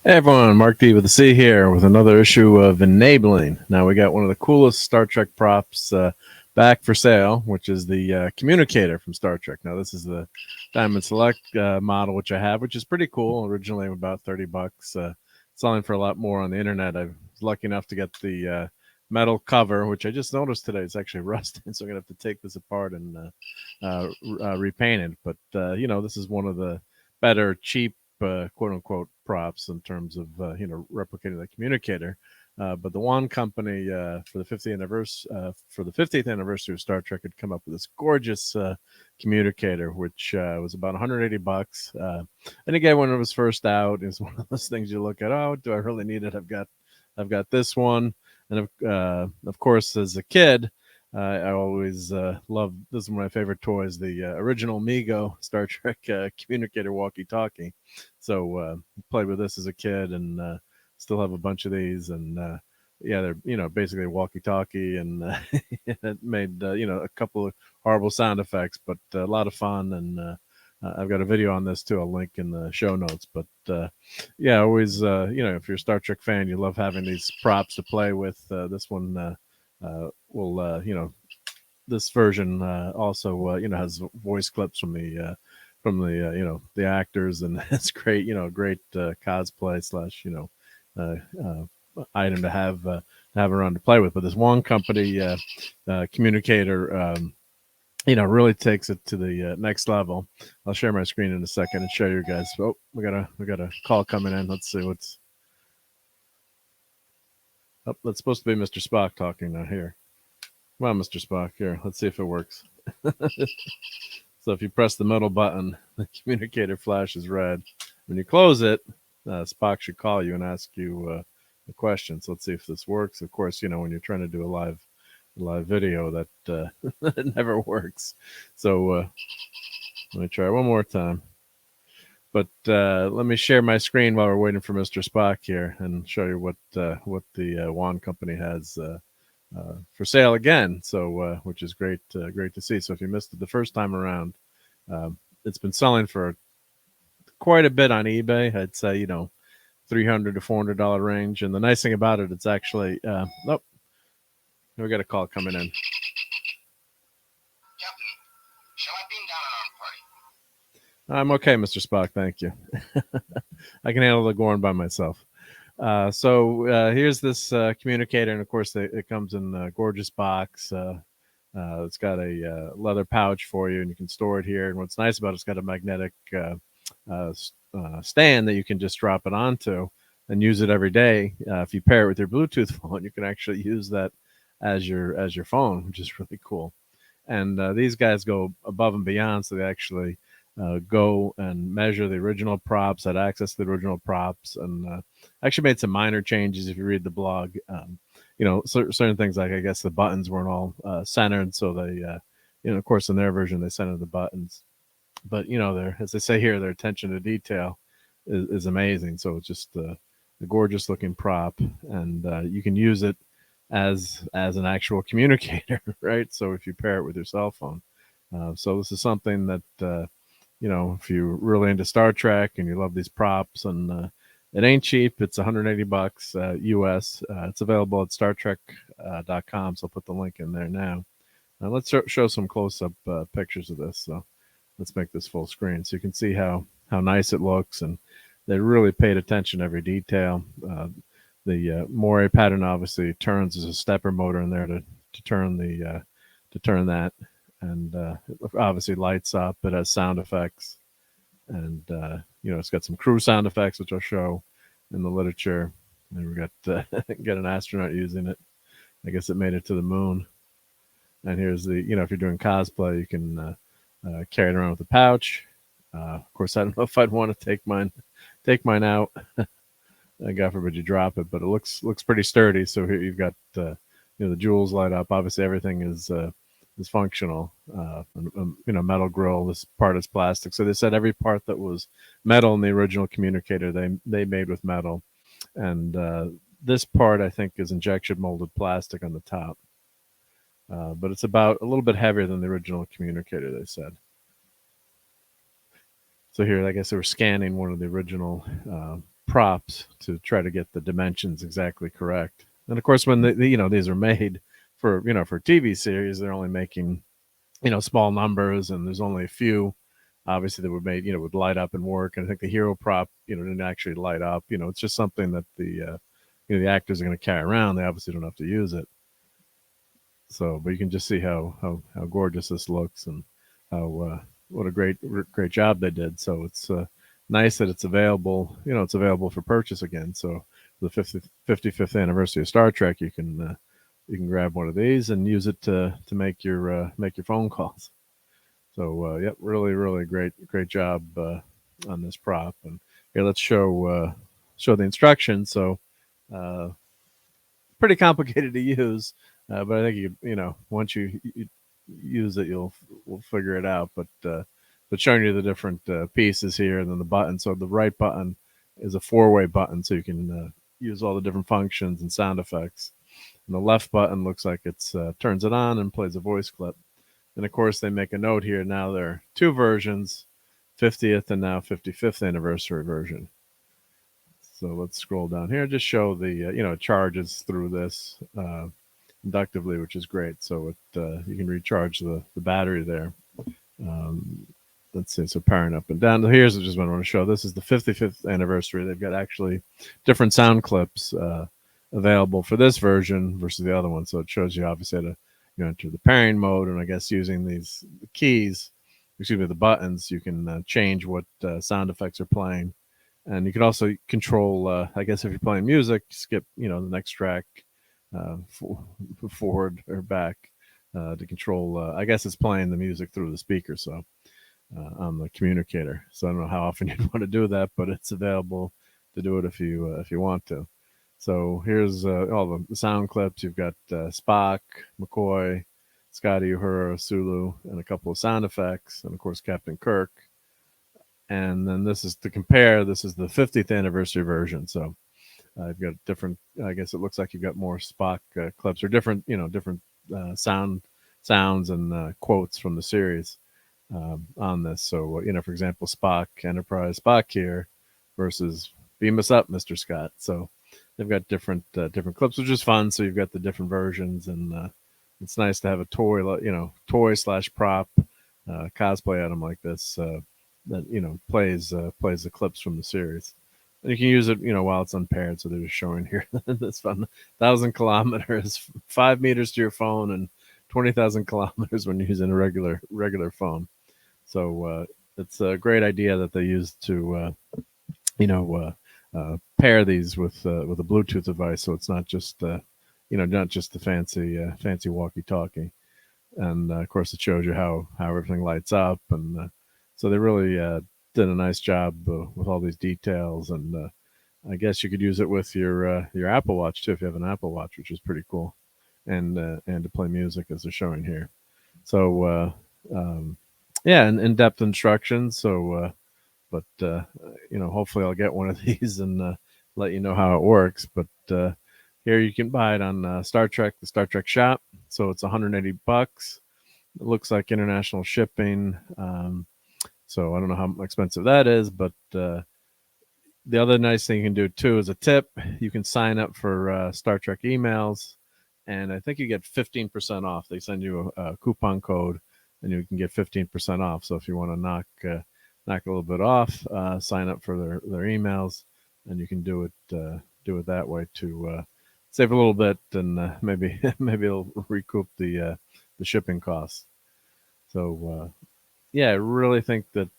Hey everyone, Mark D with the C here with another issue of Enabling. Now we got one of the coolest Star Trek props back for sale, which is the Communicator from Star Trek. Now this is the Diamond Select model, which I have, which is pretty cool. Originally about $30, selling for a lot more on the internet. I was lucky enough to get the metal cover, which I just noticed today. It's actually rusted, so I'm gonna have to take this apart and repaint it. But this is one of the better cheap quote unquote props in terms of replicating the communicator. But the Wand Company for the 50th anniversary of Star Trek had come up with this gorgeous communicator, which was about $180. And again, when it was first out, it's one of those things you look at. Oh, do I really need it? I've got this one, and of course, as a kid, I always loved, this is one of my favorite toys, the original Mego Star Trek communicator walkie-talkie. So played with this as a kid, and still have a bunch of these. And yeah, they're basically walkie-talkie, and it made a couple of horrible sound effects, but a lot of fun. And I've got a video on this too. I'll link in the show notes. But yeah, always if you're a Star Trek fan, you love having these props to play with. This one this version also has voice clips from the actors, and it's great, great cosplay slash item to have around to play with. But this Wand Company communicator really takes it to the next level. I'll share my screen in a second and show you guys. Oh, we got a call coming in. Let's see what's oh, that's supposed to be Mr. Spock talking now. Here, come on, Mr. Spock. Here, let's see if it works. So if you press the middle button, the communicator flashes red. When you close it, Spock should call you and ask you a question. So let's see if this works. Of course, when you're trying to do a live video, that it never works. So let me try one more time. But let me share my screen while we're waiting for Mr. Spock here and show you what the Wand Company has for sale again. So which is great to see. So if you missed it the first time around, it's been selling for quite a bit on eBay. I'd say $300 to $400 range. And the nice thing about it, it's actually we got a call coming in. I'm okay, Mr. Spock. Thank you. I can handle the Gorn by myself. So here's this communicator, and of course it comes in a gorgeous box. It's got a leather pouch for you, and you can store it here. And what's nice about it's got a magnetic stand that you can just drop it onto and use it every day. If you pair it with your Bluetooth phone, you can actually use that as your phone, which is really cool. And these guys go above and beyond, so they actually go and measure the original props, had access to the original props, and actually made some minor changes. If you read the blog, certain things like I guess the buttons weren't all centered, so they, of course, in their version they centered the buttons. But as they say here, their attention to detail is amazing. So it's just a gorgeous looking prop, and you can use it as an actual communicator, right? So if you pair it with your cell phone, so this is something that if you're really into Star Trek and you love these props, and it ain't cheap. It's $180 US. It's available at StarTrek.com. So I'll put the link in there now. Let's show some close-up pictures of this. So let's make this full screen so you can see how nice it looks, and they really paid attention to every detail. The moire pattern obviously turns. There's a stepper motor in there to turn that, and it obviously lights up. It has sound effects, and it's got some crew sound effects, which I'll show in the literature. And we got get an astronaut using it. I guess it made it to the moon. And here's the if you're doing cosplay, you can carry it around with a pouch. Of course, I don't know if I'd want to take mine out. God forbid you drop it, but it looks pretty sturdy. So here you've got the jewels light up. Obviously, everything is functional. Metal grill. This part is plastic. So they said every part that was metal in the original communicator they made with metal, and this part I think is injection molded plastic on the top. But it's about a little bit heavier than the original communicator, they said. So here, I guess they were scanning one of the original props to try to get the dimensions exactly correct. And of course, when these are made for for TV series, they're only making small numbers, and there's only a few obviously that would made would light up and work. And I think the hero prop didn't actually light up. It's just something that the actors are going to carry around. They obviously don't have to use it. So, but you can just see how gorgeous this looks, and how what a great job they did. So it's nice that it's available. It's available for purchase again. So the 55th anniversary of Star Trek, you can grab one of these and use it to make your phone calls. So yep, really great job on this prop. And here, let's show the instructions. So pretty complicated to use, but I think once you use it, we'll figure it out. But showing you the different pieces here, and then the button. So the right button is a 4-way button, so you can use all the different functions and sound effects. And the left button looks like it's turns it on and plays a voice clip. And of course, they make a note here. Now there are 2 versions, 50th and now 55th anniversary version. So let's scroll down here. Just show the it charges through this inductively, which is great. So it you can recharge the battery there. Let's see. So powering up and down. Here's just what I want to show. This is the 55th anniversary. They've got actually different sound clips available for this version versus the other one. So it shows you obviously how to enter the pairing mode, and I guess using these keys, the buttons, you can change what sound effects are playing. And you can also control, I guess if you're playing music, skip, the next track forward or back to control. I guess it's playing the music through the speaker, so on the communicator. So I don't know how often you'd want to do that, but it's available to do it if you want to. So here's all the sound clips. You've got Spock, McCoy, Scotty, Uhura, Sulu, and a couple of sound effects, and of course Captain Kirk. And then this is to compare. This is the 50th anniversary version. So I've got different. I guess it looks like you've got more Spock clips or different, different sounds and quotes from the series on this. So for example, Spock, Enterprise, Spock here versus Beam us up, Mr. Scott. So they've got different clips, which is fun. So you've got the different versions, and it's nice to have a toy/prop cosplay item like this. That plays the clips from the series, and you can use it while it's unpaired. So they're just showing here that's fun. 1,000 kilometers, 5 meters to your phone, and 20,000 kilometers when you're using a regular phone. So it's a great idea that they used to pair these with a Bluetooth device, so it's not just not just the fancy walkie-talkie. And of course, it shows you how everything lights up, and so they really did a nice job with all these details. And I guess you could use it with your Apple Watch too, if you have an Apple Watch, which is pretty cool, and to play music as they're showing here. So yeah, and in-depth instructions. So but hopefully I'll get one of these and let you know how it works. But here you can buy it on Star Trek, the Star Trek shop. So it's $180. It looks like international shipping. So I don't know how expensive that is, but the other nice thing you can do too is a tip. You can sign up for Star Trek emails, and I think you get 15% off. They send you a coupon code, and you can get 15% off. So if you want to knock a little bit off, sign up for their emails, and you can do it that way to save a little bit, and maybe it'll recoup the shipping costs. So yeah, I really think that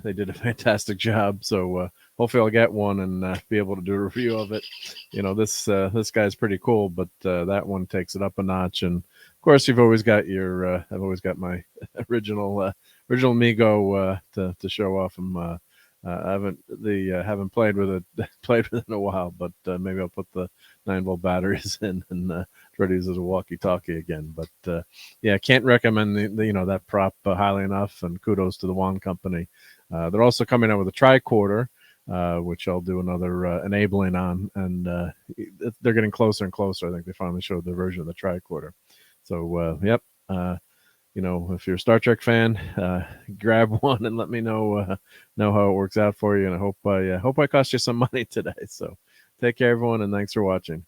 they did a fantastic job. So hopefully I'll get one and be able to do a review of it. This guy's pretty cool, but that one takes it up a notch. And of course, you've always got I've always got my original Mego to show off. I haven't played with it in a while, but maybe I'll put the 9-volt batteries in and try to use it as a walkie-talkie again. But yeah, can't recommend that prop highly enough. And kudos to the Wand Company. They're also coming out with a tricorder, which I'll do another enabling on, and they're getting closer and closer. I think they finally showed the version of the tricorder. So yep. if you're a Star Trek fan, grab one and let me know how it works out for you. And I hope I cost you some money today. So take care, everyone, and thanks for watching.